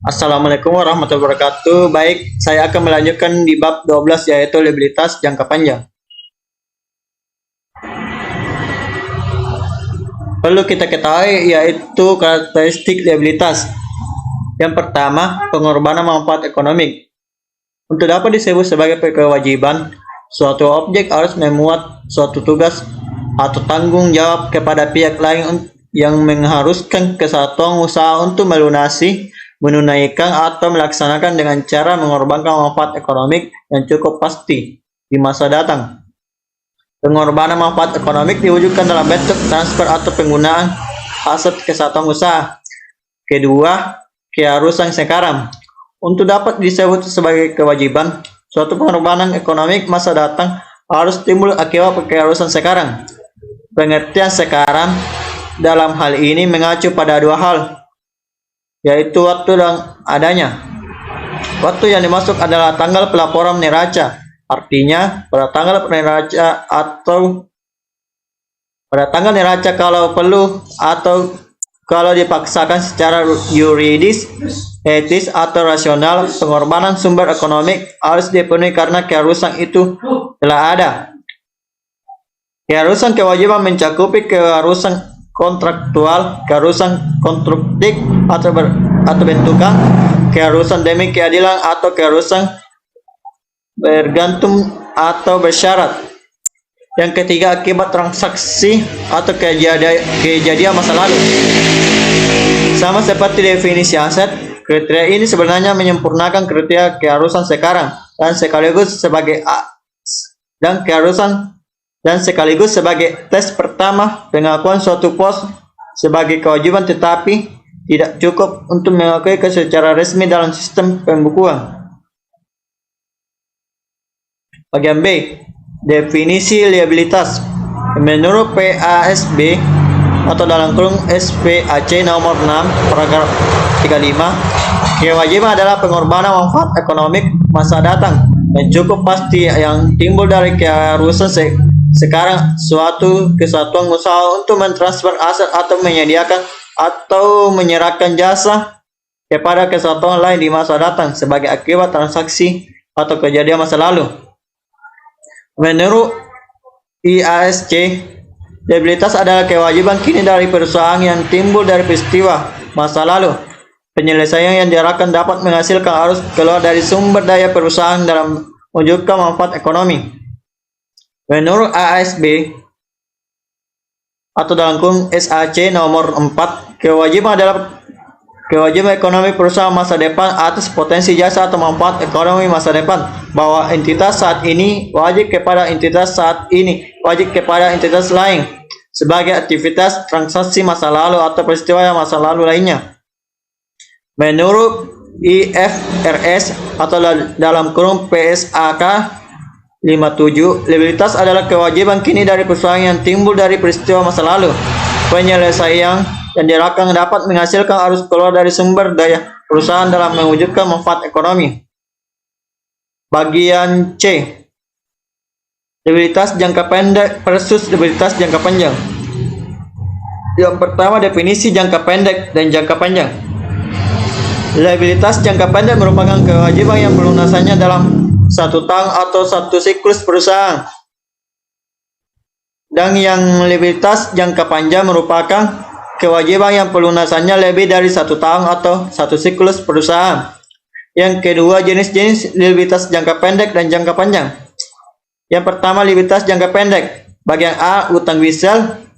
Assalamualaikum warahmatullahi wabarakatuh. Baik, saya akan melanjutkan di bab 12 yaitu liabilitas jangka panjang. Perlu kita ketahui yaitu karakteristik liabilitas. Yang pertama, pengorbanan manfaat ekonomi. Untuk dapat disebut sebagai kewajiban, suatu objek harus memuat suatu tugas atau tanggung jawab kepada pihak lain yang mengharuskan kesatuan usaha untuk melunasi, menunaikan atau melaksanakan dengan cara mengorbankan manfaat ekonomi yang cukup pasti di masa datang. Pengorbanan manfaat ekonomi diwujudkan dalam bentuk transfer atau penggunaan aset kesatuan usaha. Kedua, keharusan sekarang. Untuk dapat disebut sebagai kewajiban, suatu pengorbanan ekonomi masa datang harus timbul akibat keharusan sekarang. Pengertian sekarang dalam hal ini mengacu pada dua hal, yaitu waktu dan adanya. Waktu yang dimaksud adalah tanggal pelaporan neraca, artinya pada tanggal neraca atau pada tanggal neraca kalau perlu atau kalau dipaksakan secara yuridis, etis atau rasional. Pengorbanan sumber ekonomi harus dipenuhi karena keharusan itu telah ada. Keharusan kewajiban mencakupi keharusan kontraktual, keharusan konstruktif atau bentukan, keharusan demi keadilan atau keharusan bergantung atau bersyarat. Yang ketiga, akibat transaksi atau kejadian masa lalu. Sama seperti definisi aset, kriteria ini sebenarnya menyempurnakan kriteria keharusan sekarang dan sekaligus sebagai tes pertama pengakuan suatu pos sebagai kewajiban, tetapi tidak cukup untuk mengakui secara resmi dalam sistem pembukuan. Bagian B, definisi liabilitas. Menurut PASB atau dalam kurung SPAC nomor 6 paragraf 35, kewajiban adalah pengorbanan manfaat ekonomi masa datang dan cukup pasti yang timbul dari keharusan sekarang suatu kesatuan usaha untuk mentransfer aset atau menyediakan atau menyerahkan jasa kepada kesatuan lain di masa datang sebagai akibat transaksi atau kejadian masa lalu. Menurut IASC, liabilitas adalah kewajiban kini dari perusahaan yang timbul dari peristiwa masa lalu. Penyelesaian yang diarahkan dapat menghasilkan arus keluar dari sumber daya perusahaan dalam mewujudkan manfaat ekonomi. Menurut ASB atau dalam kurung SAC nomor 4, kewajiban adalah kewajiban ekonomi perusahaan masa depan atas potensi jasa atau manfaat ekonomi masa depan, bahwa entitas saat ini wajib kepada entitas saat ini wajib kepada entitas lain sebagai aktivitas transaksi masa lalu atau peristiwa yang masa lalu lainnya. Menurut IFRS atau dalam kurung PSAK 57, liabilitas adalah kewajiban kini dari perusahaan yang timbul dari peristiwa masa lalu. Penyelesaian yang diarahkan dapat menghasilkan arus keluar dari sumber daya perusahaan dalam mewujudkan manfaat ekonomi. Bagian C, liabilitas jangka pendek versus liabilitas jangka panjang. Yang pertama, definisi jangka pendek dan jangka panjang. Liabilitas jangka pendek merupakan kewajiban yang pelunasannya dalam 1 tahun atau 1 siklus perusahaan. Dan yang liabilitas jangka panjang merupakan kewajiban yang pelunasannya lebih dari 1 tahun atau 1 siklus perusahaan. Yang kedua, jenis-jenis liabilitas jangka pendek dan jangka panjang. Yang pertama, liabilitas jangka pendek. Bagian A, utang wesel.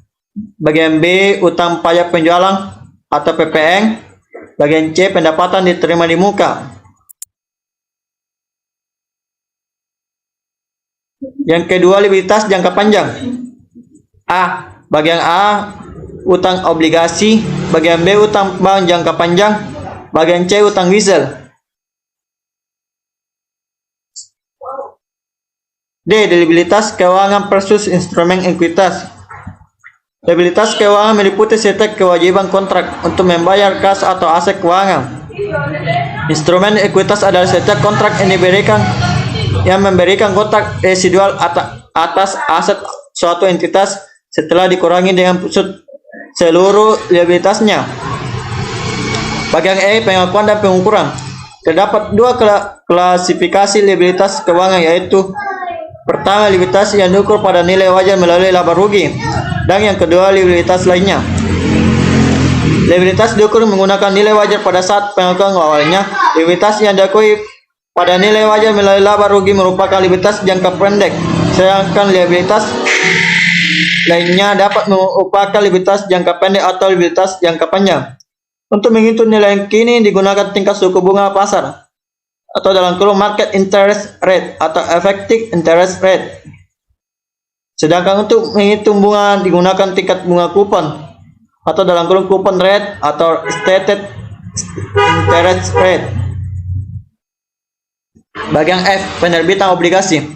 Bagian B, utang pajak penjualan atau PPN. Bagian C, pendapatan diterima di muka. Yang kedua, liabilitas jangka panjang. A, bagian A, utang obligasi. Bagian B, utang bank jangka panjang. Bagian C, utang wesel. D, liabilitas keuangan versus instrumen ekuitas. Liabilitas keuangan meliputi setiap kewajiban kontrak untuk membayar kas atau aset keuangan. Instrumen ekuitas adalah setiap kontrak yang memberikan kontrak residual atas aset suatu entitas setelah dikurangi dengan seluruh liabilitasnya. Bagian E, pengakuan dan pengukuran. Terdapat dua klasifikasi liabilitas keuangan, yaitu pertama, liabilitas yang diukur pada nilai wajar melalui laba rugi, dan yang kedua, liabilitas lainnya. Liabilitas diukur menggunakan nilai wajar pada saat pengakuan awalnya. Liabilitas yang diakui pada nilai wajar melalui laba rugi merupakan liabilitas jangka pendek, sedangkan liabilitas lainnya dapat merupakan liabilitas jangka pendek atau liabilitas jangka panjang. Untuk menghitung nilai yang kini digunakan tingkat suku bunga pasar atau dalam kurung market interest rate atau effective interest rate. Sedangkan untuk menghitung bunga digunakan tingkat bunga kupon atau dalam kurung coupon rate atau stated interest rate. Bagian F, penerbitan obligasi.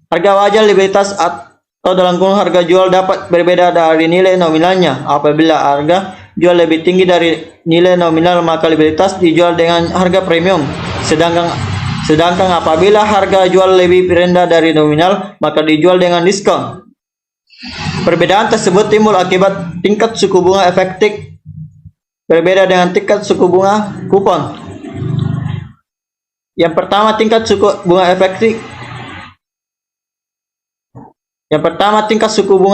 Harga wajar liabilitas atau dalam kurung harga jual dapat berbeda dari nilai nominalnya. Apabila harga jual lebih tinggi dari nilai nominal, maka liabilitas dijual dengan harga premium. Sedangkan apabila harga jual lebih rendah dari nominal, maka dijual dengan diskon. Perbedaan tersebut timbul akibat tingkat suku bunga efektif berbeda dengan tingkat suku bunga kupon. Yang pertama, tingkat suku bunga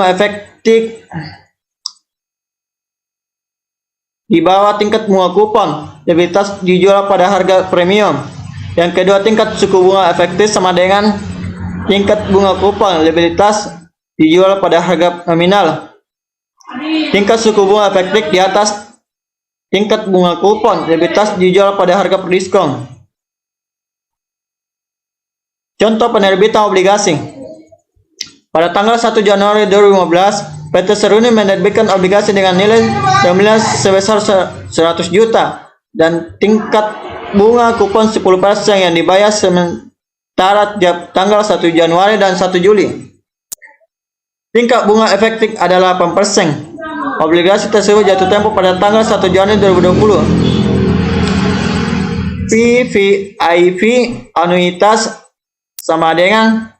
efektif. Di bawah tingkat bunga kupon, liabilitas dijual pada harga premium. Yang kedua, tingkat suku bunga efektif sama dengan tingkat bunga kupon, liabilitas dijual pada harga nominal. Tingkat suku bunga efektif di atas tingkat bunga kupon, liabilitas dijual pada harga diskon. Contoh penerbitan obligasi. Pada tanggal 1 Januari 2015, PT Seruni menerbitkan obligasi dengan nilai nominal sebesar 100 juta dan tingkat bunga kupon 10% yang dibayar sementara tiap tanggal 1 Januari dan 1 Juli. Tingkat bunga efektif adalah 8%. Obligasi tersebut jatuh tempo pada tanggal 1 Januari 2020. PVIV anuitas sama dengan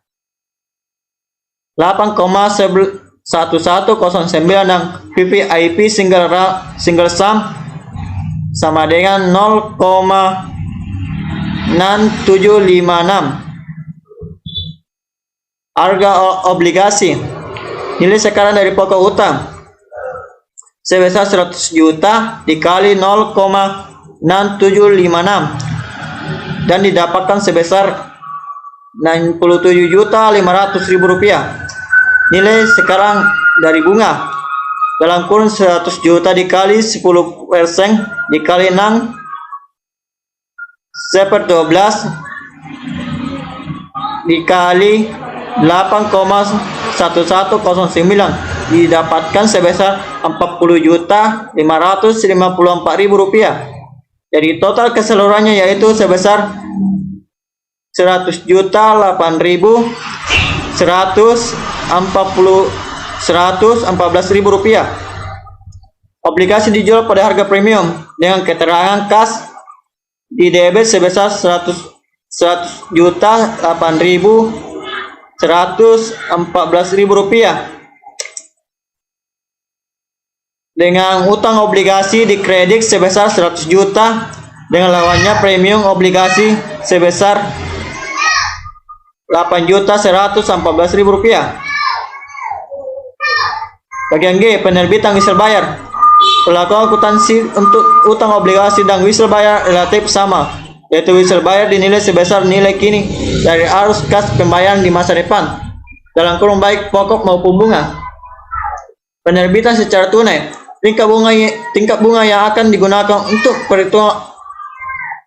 8,1109 dan VVIP single sum sama dengan 0,6756. Harga obligasi. Nilai sekarang dari pokok utang sebesar 100 juta dikali 0,6756 dan didapatkan sebesar 97.500.000 rupiah. Nilai sekarang dari bunga dalam kurun 100 juta dikali 10% dikali 6 1/12 dikali 8,1109 didapatkan sebesar 40.554.000 rupiah. Jadi total keseluruhannya yaitu sebesar 100.8.114.000 rupiah. Obligasi dijual pada harga premium dengan keterangan kas di debit sebesar 100.8.114.000 rupiah. Dengan utang obligasi di kredit sebesar 100 juta dengan lawannya premium obligasi sebesar 8.114.000 rupiah. Bagian G, penerbitan whistle bayar. Perlakuan akuntansi untuk utang obligasi dan whistle bayar relatif sama, yaitu whistle bayar dinilai sebesar nilai kini dari arus kas pembayaran di masa depan dalam kurung baik pokok maupun bunga. Penerbitan secara tunai. Tingkat bunga yang akan digunakan untuk perhitungan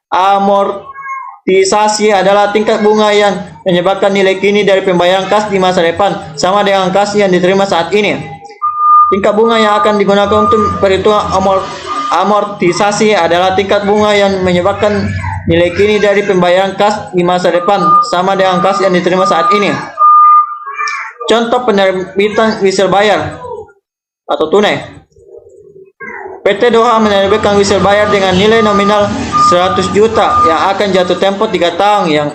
amortisasi adalah tingkat bunga yang menyebabkan nilai kini dari pembayaran kas di masa depan sama dengan kas yang diterima saat ini. Tingkat bunga yang akan digunakan untuk perhitungan amortisasi adalah tingkat bunga yang menyebabkan nilai kini dari pembayaran kas di masa depan sama dengan kas yang diterima saat ini. Contoh penerbitan whistle bayar atau tunai. PT Doha menerbitkan whistle bayar dengan nilai nominal 100 juta yang akan jatuh tempo 3 tahun yang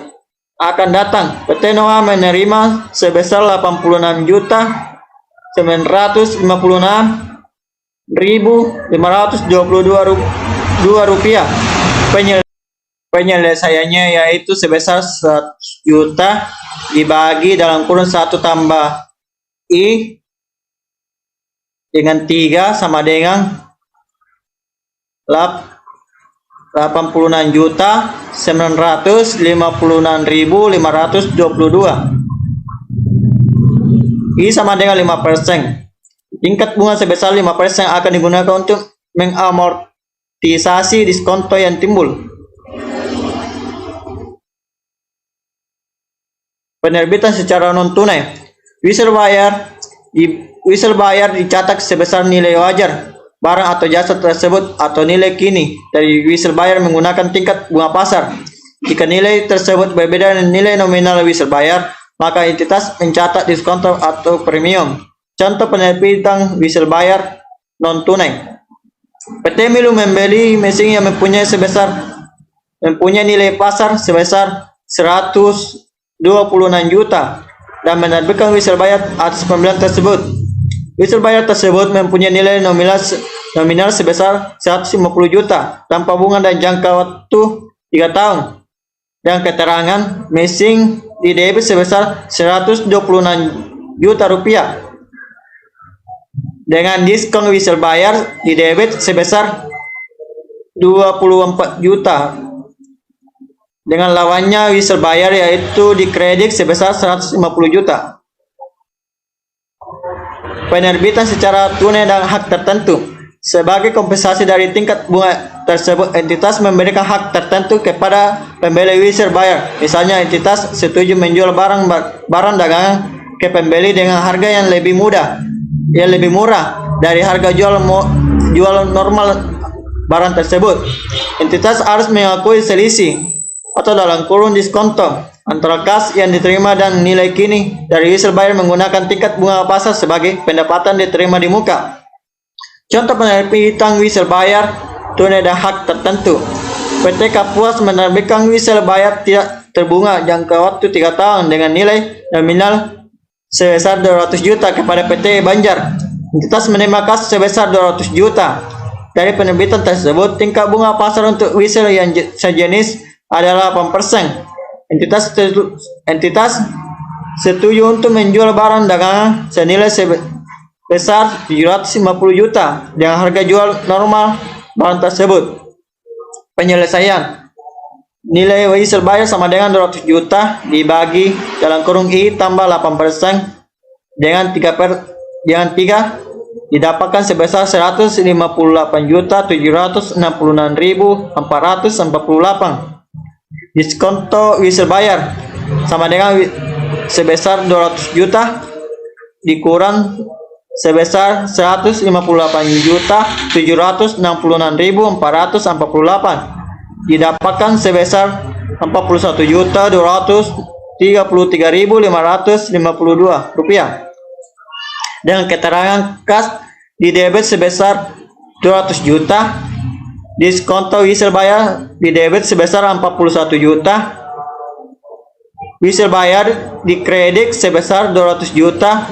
akan datang. PT Doha menerima sebesar 86.956.522 rupiah. Penyelesaiannya yaitu sebesar 100 juta dibagi dalam kurun 1 tambah I dengan 3 sama dengan 86 juta 956.522. I sama dengan 5%. Tingkat bunga sebesar 5% akan digunakan untuk mengamortisasi diskonto yang timbul. Penerbitan secara non tunai. Whistle bayar dicatat sebesar nilai wajar barang atau jasa tersebut atau nilai kini dari whistle bayar menggunakan tingkat bunga pasar. Jika nilai tersebut berbeda dengan nilai nominal whistle bayar, maka entitas mencatat diskonto atau premium. Contoh penerbitan whistle bayar non tunai. PT Milu membeli mesin yang mempunyai nilai pasar sebesar 126 juta dan menerbitkan whistle bayar atas pembelian tersebut. Whistle bayar tersebut mempunyai nilai nominal sebesar 150 juta tanpa bunga dan jangka waktu 3 tahun. Dan keterangan mesin di debit sebesar 126 juta rupiah. Dengan diskon whistle bayar di debit sebesar 24 juta. Dengan lawannya whistle bayar yaitu di kredit sebesar 150 juta. Penerbitan secara tunai dan hak tertentu. Sebagai kompensasi dari tingkat bunga tersebut, entitas memberikan hak tertentu kepada pembeli whistle bayar. Misalnya entitas setuju menjual barang dagangan ke pembeli dengan harga yang lebih murah dari harga jual normal barang tersebut. Entitas harus mengakui selisih atau dalam kurun diskonto antara kas yang diterima dan nilai kini dari whistle bayar menggunakan tingkat bunga pasar sebagai pendapatan diterima di muka. Contoh penerbitan whistle bayar tunai dan hak tertentu. PT Kapuas menerbitkan whistle bayar tidak terbunga jangka waktu 3 tahun dengan nilai nominal sebesar 200 juta kepada PT Banjar. Entitas menerima kas sebesar 200 juta. Dari penerbitan tersebut, tingkat bunga pasar untuk whistle yang sejenis adalah 8%. Entitas setuju untuk menjual barang dagangan senilai sebesar 750 juta dengan harga jual normal barang tersebut. Penyelesaian. Nilai whistle bayar sama dengan 200 juta dibagi dalam kurung I tambah 8% dengan 3 didapatkan sebesar 158.766.448. Diskonto whistle bayar sama dengan sebesar 200 juta dikurang sebesar 158.766.448 didapatkan sebesar 41.233.552 rupiah. Dengan keterangan kas di debit sebesar 200 juta, diskonto whistle bayar di debit sebesar 41 juta, whistle bayar di kredit sebesar 200 juta,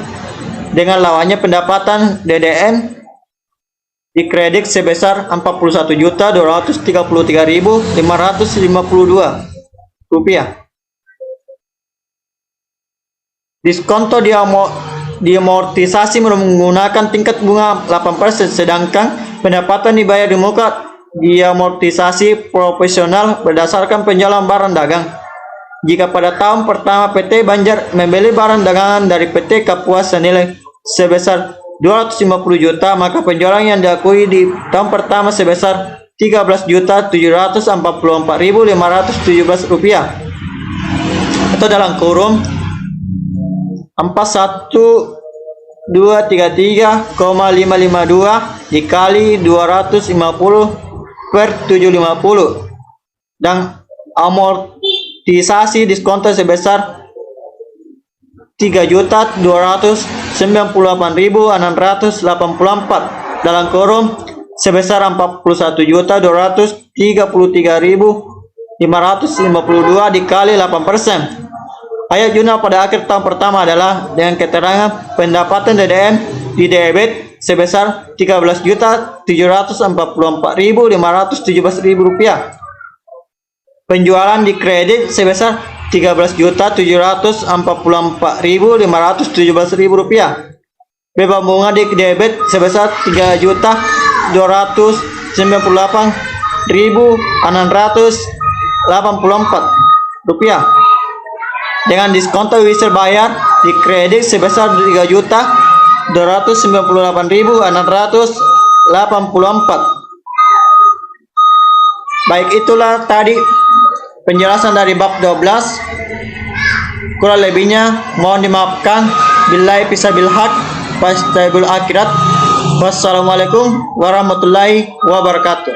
dengan lawannya pendapatan DDN di kredit sebesar 41.233.552 rupiah. Diskonto diamortisasi menggunakan tingkat bunga 8%, sedangkan pendapatan dibayar di muka diamortisasi profesional berdasarkan penjualan barang dagang. Jika pada tahun pertama PT Banjar membeli barang dagangan dari PT Kapuas senilai sebesar 250 juta, maka penjualan yang diakui di tahun pertama sebesar 13.744.517 rupiah atau dalam kurung 41233,552 dikali 250 per 750 dan amortisasi diskonto sebesar 3.298.684 dalam kurung sebesar 41.233.552 dikali 8%. Ayat jurnal pada akhir tahun pertama adalah dengan keterangan pendapatan DDM di debit sebesar Rp13.744.517. Penjualan di kredit sebesar Rp13.744.517. Beba bunga di debit sebesar Rp3.298.684. Dengan diskonto wise bayar di kredit sebesar Rp3.298.684. Baik, itulah tadi penjelasan dari bab 12. Kurang lebihnya mohon dimaafkan. Billahi fisabil haq wastabil akhirat. Wassalamualaikum warahmatullahi wabarakatuh.